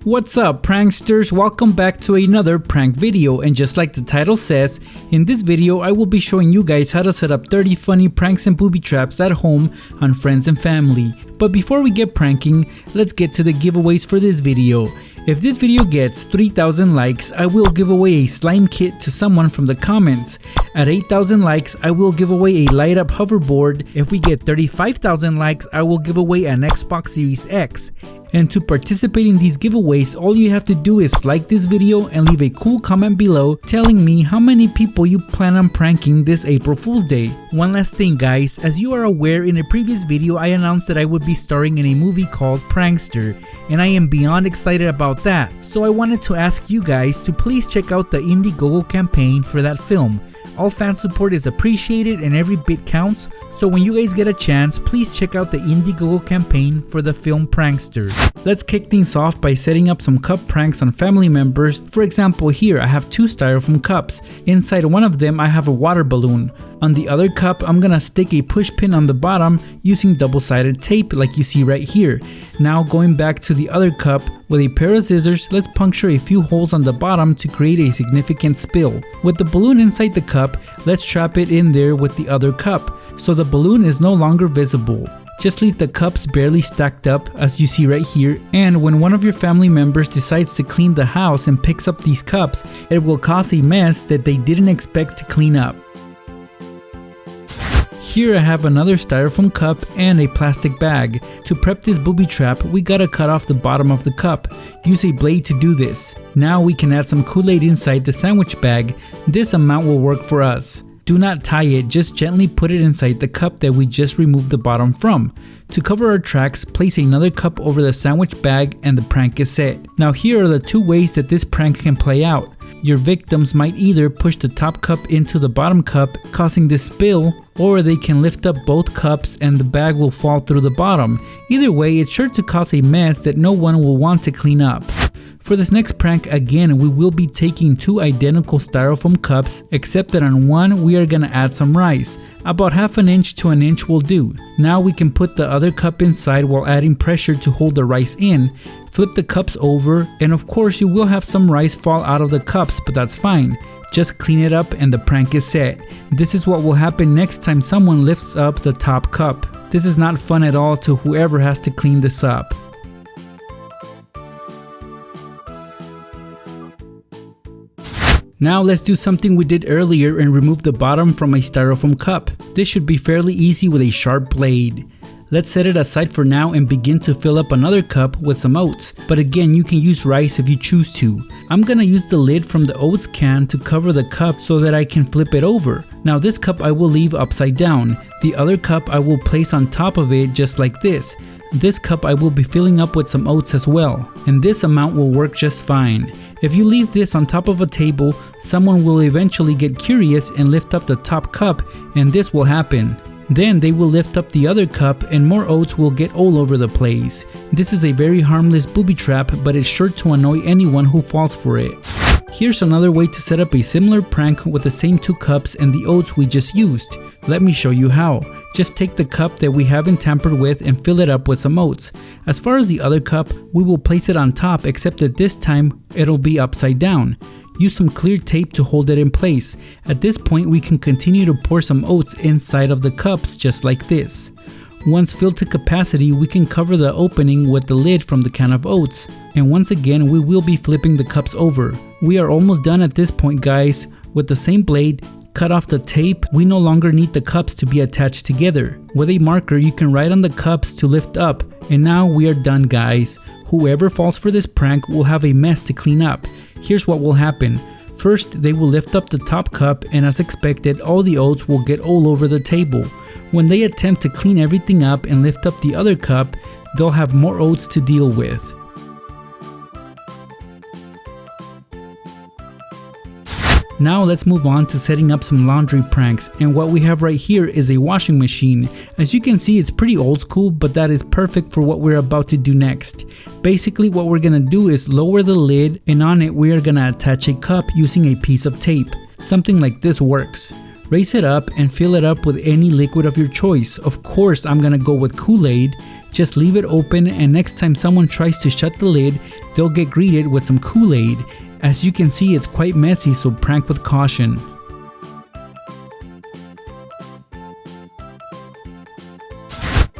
What's up, pranksters? Welcome back to another prank video, and just like the title says, in this video I will be showing you guys how to set up 30 funny pranks and booby traps at home on friends and family. But before we get pranking, let's get to the giveaways for this video. If this video gets 3,000 likes, I will give away a slime kit to someone from the comments. At 8,000 likes, I will give away a light up hoverboard. If we get 35,000 likes, I will give away an Xbox Series X. And to participate in these giveaways, all you have to do is like this video and leave a cool comment below telling me how many people you plan on pranking this April Fool's Day. One last thing guys, as you are aware, in a previous video I announced that I would be starring in a movie called Prankster, and I am beyond excited about that. So I wanted to ask you guys to please check out the Indiegogo campaign for that film. All fan support is appreciated and every bit counts, so when you guys get a chance, please check out the Indiegogo campaign for the film Prankster. Let's kick things off by setting up some cup pranks on family members. For example, here I have two styrofoam cups. Inside one of them I have a water balloon. On the other cup, I'm gonna stick a push pin on the bottom using double-sided tape like you see right here. Now going back to the other cup, with a pair of scissors, let's puncture a few holes on the bottom to create a significant spill. With the balloon inside the cup, let's trap it in there with the other cup, so the balloon is no longer visible. Just leave the cups barely stacked up as you see right here, and when one of your family members decides to clean the house and picks up these cups, it will cause a mess that they didn't expect to clean up. Here I have another styrofoam cup and a plastic bag. To prep this booby trap, we gotta cut off the bottom of the cup. Use a blade to do this. Now we can add some Kool-Aid inside the sandwich bag. This amount will work for us. Do not tie it, just gently put it inside the cup that we just removed the bottom from. To cover our tracks, place another cup over the sandwich bag and the prank is set. Now here are the two ways that this prank can play out. Your victims might either push the top cup into the bottom cup, causing this spill, or they can lift up both cups and the bag will fall through the bottom. Either way, it's sure to cause a mess that no one will want to clean up. For this next prank, again, we will be taking two identical styrofoam cups, except that on one we are gonna add some rice. About half an inch to an inch will do. Now we can put the other cup inside while adding pressure to hold the rice in. Flip the cups over, and of course you will have some rice fall out of the cups, but that's fine. Just clean it up and the prank is set. This is what will happen next time someone lifts up the top cup. This is not fun at all to whoever has to clean this up. Now let's do something we did earlier and remove the bottom from a styrofoam cup. This should be fairly easy with a sharp blade. Let's set it aside for now and begin to fill up another cup with some oats. But again, you can use rice if you choose to. I'm gonna use the lid from the oats can to cover the cup so that I can flip it over. Now this cup I will leave upside down. The other cup I will place on top of it just like this. This cup I will be filling up with some oats as well, and this amount will work just fine. If you leave this on top of a table, someone will eventually get curious and lift up the top cup, and this will happen. Then they will lift up the other cup and more oats will get all over the place. This is a very harmless booby trap, but it's sure to annoy anyone who falls for it. Here's another way to set up a similar prank with the same two cups and the oats we just used. Let me show you how. Just take the cup that we haven't tampered with and fill it up with some oats. As far as the other cup, we will place it on top, except that this time it'll be upside down. Use some clear tape to hold it in place. At this point we can continue to pour some oats inside of the cups just like this. Once filled to capacity, we can cover the opening with the lid from the can of oats. And once again, we will be flipping the cups over. We are almost done at this point guys. With the same blade, cut off the tape. We no longer need the cups to be attached together. With a marker, you can write on the cups to lift up. And now we are done guys. Whoever falls for this prank will have a mess to clean up. Here's what will happen. First, they will lift up the top cup, and as expected, all the oats will get all over the table. When they attempt to clean everything up and lift up the other cup, they'll have more oats to deal with. Now let's move on to setting up some laundry pranks, and what we have right here is a washing machine. As you can see, it's pretty old school, but that is perfect for what we're about to do next. Basically what we're gonna do is lower the lid, and on it we are gonna attach a cup using a piece of tape. Something like this works. Raise it up and fill it up with any liquid of your choice. Of course, I'm gonna go with Kool-Aid. Just leave it open, and next time someone tries to shut the lid, they'll get greeted with some Kool-Aid. As you can see, it's quite messy, so prank with caution.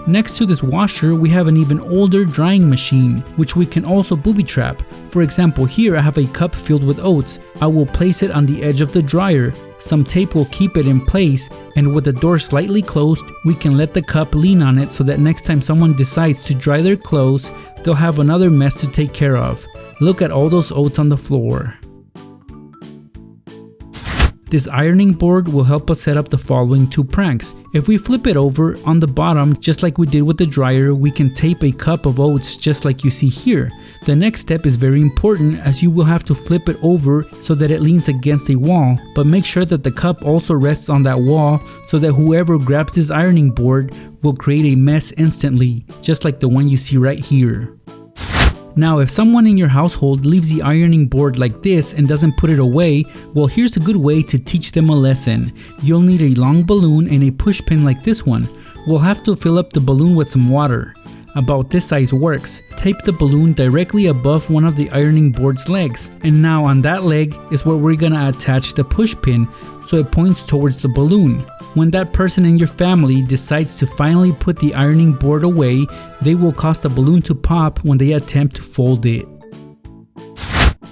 Next to this washer, we have an even older drying machine, which we can also booby trap. For example, here I have a cup filled with oats. I will place it on the edge of the dryer. Some tape will keep it in place, and with the door slightly closed, we can let the cup lean on it so that next time someone decides to dry their clothes, they'll have another mess to take care of. Look at all those oats on the floor. This ironing board will help us set up the following two pranks. If we flip it over, on the bottom, just like we did with the dryer, we can tape a cup of oats just like you see here. The next step is very important, as you will have to flip it over so that it leans against a wall, but make sure that the cup also rests on that wall so that whoever grabs this ironing board will create a mess instantly, just like the one you see right here. Now, if someone in your household leaves the ironing board like this and doesn't put it away, well, here's a good way to teach them a lesson. You'll need a long balloon and a push pin like this one. We'll have to fill up the balloon with some water. About this size works. Tape the balloon directly above one of the ironing board's legs, and now on that leg is where we're gonna attach the push pin so it points towards the balloon. When that person in your family decides to finally put the ironing board away, they will cause the balloon to pop when they attempt to fold it.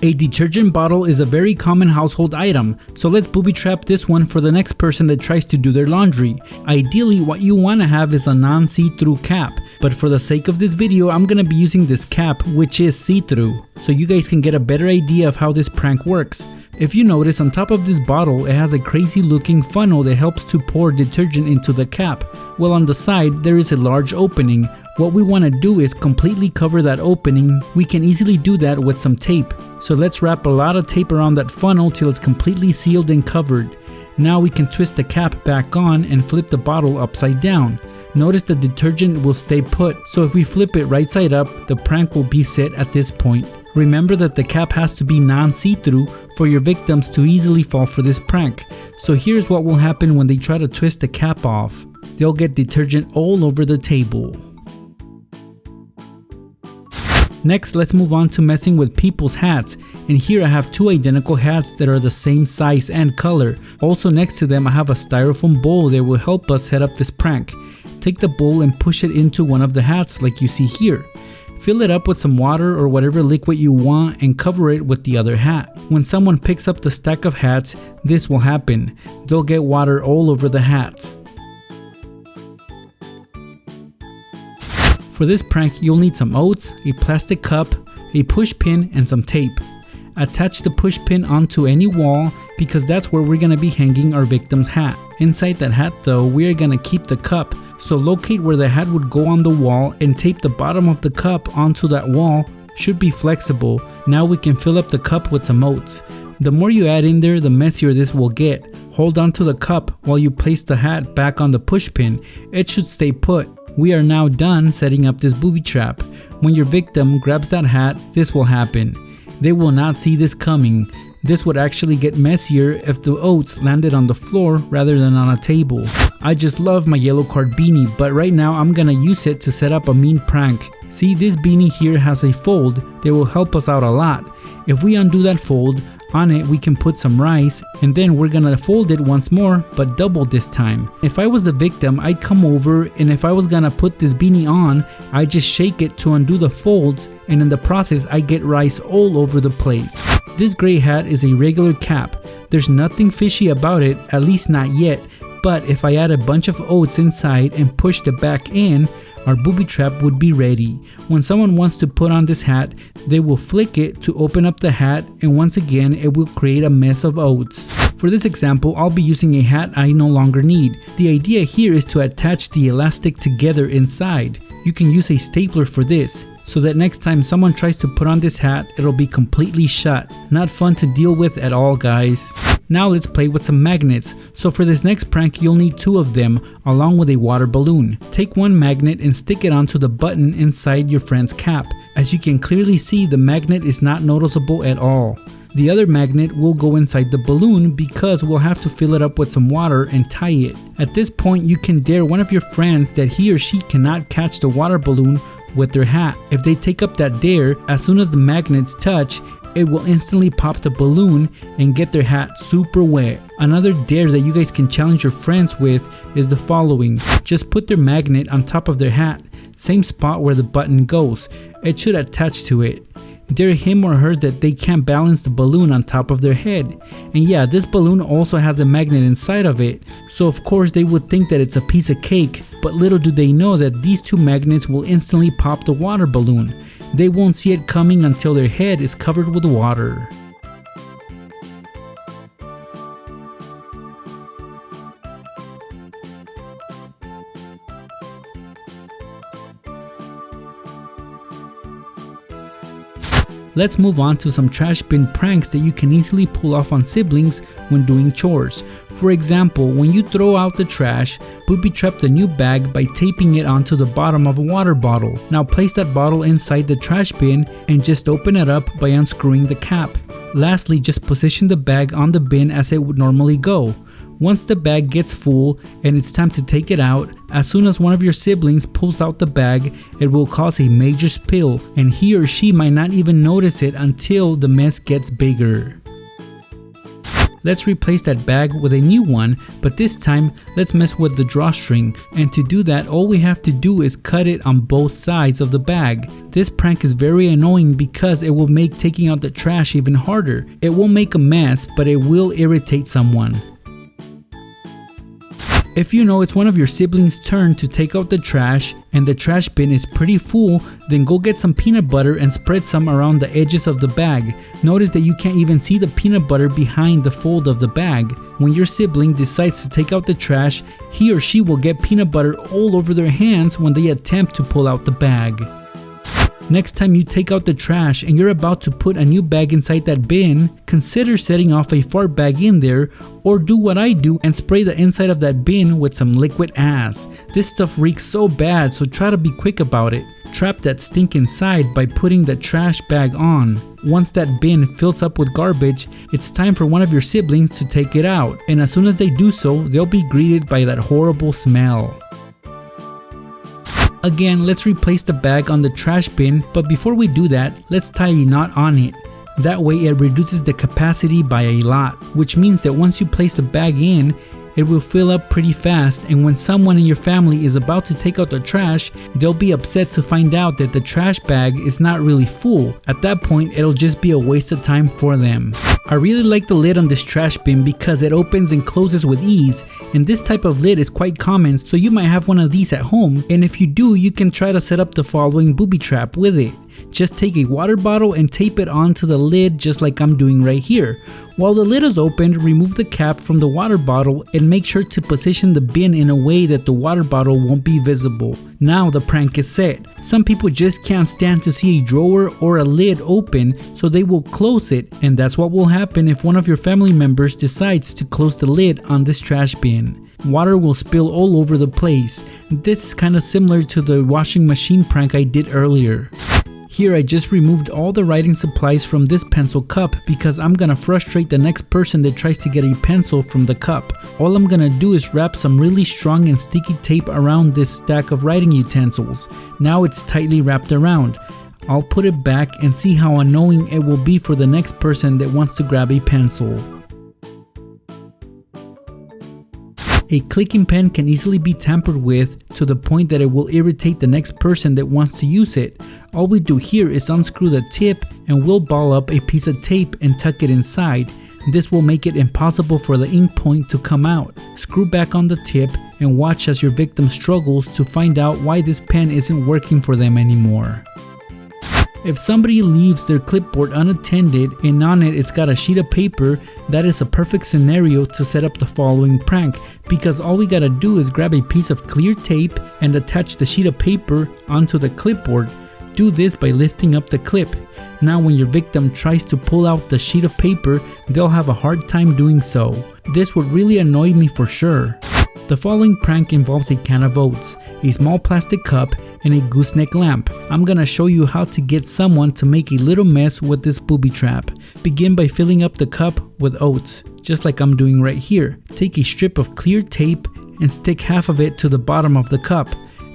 A detergent bottle is a very common household item, so let's booby trap this one for the next person that tries to do their laundry. Ideally, what you want to have is a non-see-through cap, but for the sake of this video, I'm going to be using this cap, which is see-through, so you guys can get a better idea of how this prank works. If you notice, on top of this bottle, it has a crazy looking funnel that helps to pour detergent into the cap. Well, on the side, there is a large opening. What we want to do is completely cover that opening. We can easily do that with some tape. So let's wrap a lot of tape around that funnel till it's completely sealed and covered. Now we can twist the cap back on and flip the bottle upside down. Notice the detergent will stay put, so if we flip it right side up, the prank will be set at this point. Remember that the cap has to be non-see-through for your victims to easily fall for this prank. So here's what will happen when they try to twist the cap off. They'll get detergent all over the table. Next, let's move on to messing with people's hats, and here I have two identical hats that are the same size and color. Also next to them I have a styrofoam bowl that will help us set up this prank. Take the bowl and push it into one of the hats like you see here. Fill it up with some water or whatever liquid you want and cover it with the other hat. When someone picks up the stack of hats, this will happen. They'll get water all over the hats. For this prank, you'll need some oats, a plastic cup, a push pin, and some tape. Attach the push pin onto any wall because that's where we're going to be hanging our victim's hat. Inside that hat though, we are going to keep the cup. So locate where the hat would go on the wall and tape the bottom of the cup onto that wall. Should be flexible. Now we can fill up the cup with some oats. The more you add in there, the messier this will get. Hold on to the cup while you place the hat back on the push pin. It should stay put. We are now done setting up this booby trap. When your victim grabs that hat, this will happen. They will not see this coming. This would actually get messier if the oats landed on the floor rather than on a table. I just love my yellow card beanie, but right now I'm gonna use it to set up a mean prank. See, this beanie here has a fold that will help us out a lot. If we undo that fold, on it we can put some rice, and then we're gonna fold it once more, but double this time. If I was the victim, I'd come over, and if I was gonna put this beanie on, I'd just shake it to undo the folds, and in the process I get rice all over the place. This gray hat is a regular cap. There's nothing fishy about it, at least not yet, but if I add a bunch of oats inside and push the back in, our booby trap would be ready. When someone wants to put on this hat, they will flick it to open up the hat, and once again it will create a mess of oats. For this example, I'll be using a hat I no longer need. The idea here is to attach the elastic together inside. You can use a stapler for this, so that next time someone tries to put on this hat, it'll be completely shut. Not fun to deal with at all, guys. Now let's play with some magnets. So for this next prank, you'll need 2 of them along with a water balloon. Take one magnet and stick it onto the button inside your friend's cap. As you can clearly see, the magnet is not noticeable at all. The other magnet will go inside the balloon because we'll have to fill it up with some water and tie it. At this point, you can dare one of your friends that he or she cannot catch the water balloon with their hat. If they take up that dare, as soon as the magnets touch, it will instantly pop the balloon and get their hat super wet. Another dare that you guys can challenge your friends with is the following. Just put their magnet on top of their hat, same spot where the button goes. It should attach to it. Dare him or her that they can't balance the balloon on top of their head. And yeah, this balloon also has a magnet inside of it, so of course they would think that it's a piece of cake, but little do they know that these 2 magnets will instantly pop the water balloon. They won't see it coming until their head is covered with water. Let's move on to some trash bin pranks that you can easily pull off on siblings when doing chores. For example, when you throw out the trash, booby trap the new bag by taping it onto the bottom of a water bottle. Now place that bottle inside the trash bin and just open it up by unscrewing the cap. Lastly, just position the bag on the bin as it would normally go. Once the bag gets full and it's time to take it out, as soon as one of your siblings pulls out the bag, it will cause a major spill, and he or she might not even notice it until the mess gets bigger. Let's replace that bag with a new one, but this time let's mess with the drawstring, and to do that all we have to do is cut it on both sides of the bag. This prank is very annoying because it will make taking out the trash even harder. It won't make a mess, but it will irritate someone. If you know it's one of your siblings' turn to take out the trash and the trash bin is pretty full, then go get some peanut butter and spread some around the edges of the bag. Notice that you can't even see the peanut butter behind the fold of the bag. When your sibling decides to take out the trash, he or she will get peanut butter all over their hands when they attempt to pull out the bag. Next time you take out the trash and you're about to put a new bag inside that bin, consider setting off a fart bag in there, or do what I do and spray the inside of that bin with some liquid ass. This stuff reeks so bad, so try to be quick about it. Trap that stink inside by putting the trash bag on. Once that bin fills up with garbage, it's time for one of your siblings to take it out, and as soon as they do so, they'll be greeted by that horrible smell. Again, let's replace the bag on the trash bin, but before we do that, let's tie a knot on it. That way it reduces the capacity by a lot, which means that once you place the bag in, it will fill up pretty fast, and when someone in your family is about to take out the trash, they'll be upset to find out that the trash bag is not really full. At that point, it'll just be a waste of time for them. I really like the lid on this trash bin because it opens and closes with ease, and this type of lid is quite common, so you might have one of these at home, and if you do, you can try to set up the following booby trap with it. Just take a water bottle and tape it onto the lid just like I'm doing right here. While the lid is opened, remove the cap from the water bottle and make sure to position the bin in a way that the water bottle won't be visible. Now the prank is set. Some people just can't stand to see a drawer or a lid open, so they will close it, and that's what will happen if one of your family members decides to close the lid on this trash bin. Water will spill all over the place. This is kind of similar to the washing machine prank I did earlier. Here I just removed all the writing supplies from this pencil cup because I'm gonna frustrate the next person that tries to get a pencil from the cup. All I'm gonna do is wrap some really strong and sticky tape around this stack of writing utensils. Now it's tightly wrapped around. I'll put it back and see how annoying it will be for the next person that wants to grab a pencil. A clicking pen can easily be tampered with to the point that it will irritate the next person that wants to use it. All we do here is unscrew the tip and we'll ball up a piece of tape and tuck it inside. This will make it impossible for the ink point to come out. Screw back on the tip and watch as your victim struggles to find out why this pen isn't working for them anymore. If somebody leaves their clipboard unattended and on it's got a sheet of paper, that is a perfect scenario to set up the following prank, because all we gotta do is grab a piece of clear tape and attach the sheet of paper onto the clipboard. do this by lifting up the clip. Now when your victim tries to pull out the sheet of paper, they'll have a hard time doing so. This would really annoy me for sure. The following prank involves a can of oats, a small plastic cup, and a gooseneck lamp. I'm gonna show you how to get someone to make a little mess with this booby trap. Begin by filling up the cup with oats, just like I'm doing right here. Take a strip of clear tape and stick half of it to the bottom of the cup.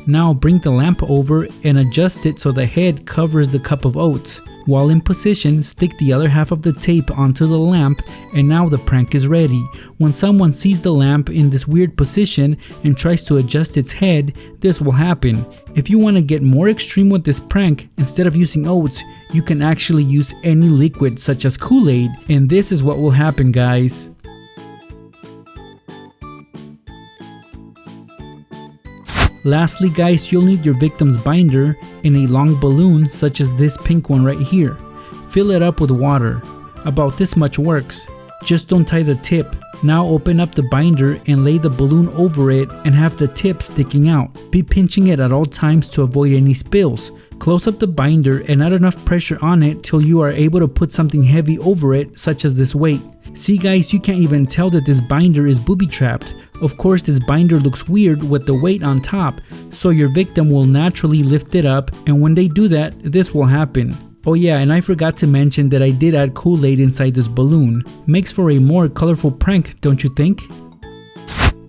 Now bring the lamp over and adjust it so the head covers the cup of oats. While in position, stick the other half of the tape onto the lamp, and now the prank is ready. When someone sees the lamp in this weird position and tries to adjust its head, this will happen. If you want to get more extreme with this prank, instead of using oats, you can actually use any liquid such as Kool-Aid, and this is what will happen, guys. Lastly guys, you'll need your victim's binder and a long balloon such as this pink one right here. Fill it up with water. About this much works. Just don't tie the tip. Now open up the binder and lay the balloon over it and have the tip sticking out. Be pinching it at all times to avoid any spills. Close up the binder and add enough pressure on it till you are able to put something heavy over it, such as this weight. See guys, you can't even tell that this binder is booby trapped. Of course, this binder looks weird with the weight on top, so your victim will naturally lift it up, and when they do that, this will happen. Oh yeah, and I forgot to mention that I did add Kool-Aid inside this balloon. Makes for a more colorful prank, don't you think?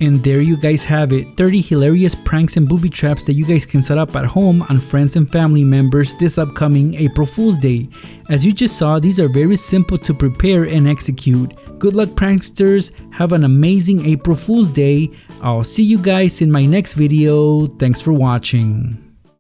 And there you guys have it, 30 hilarious pranks and booby traps that you guys can set up at home on friends and family members this upcoming April Fool's Day. As you just saw, these are very simple to prepare and execute. Good luck pranksters, have an amazing April Fool's Day. I'll see you guys in my next video. Thanks for watching.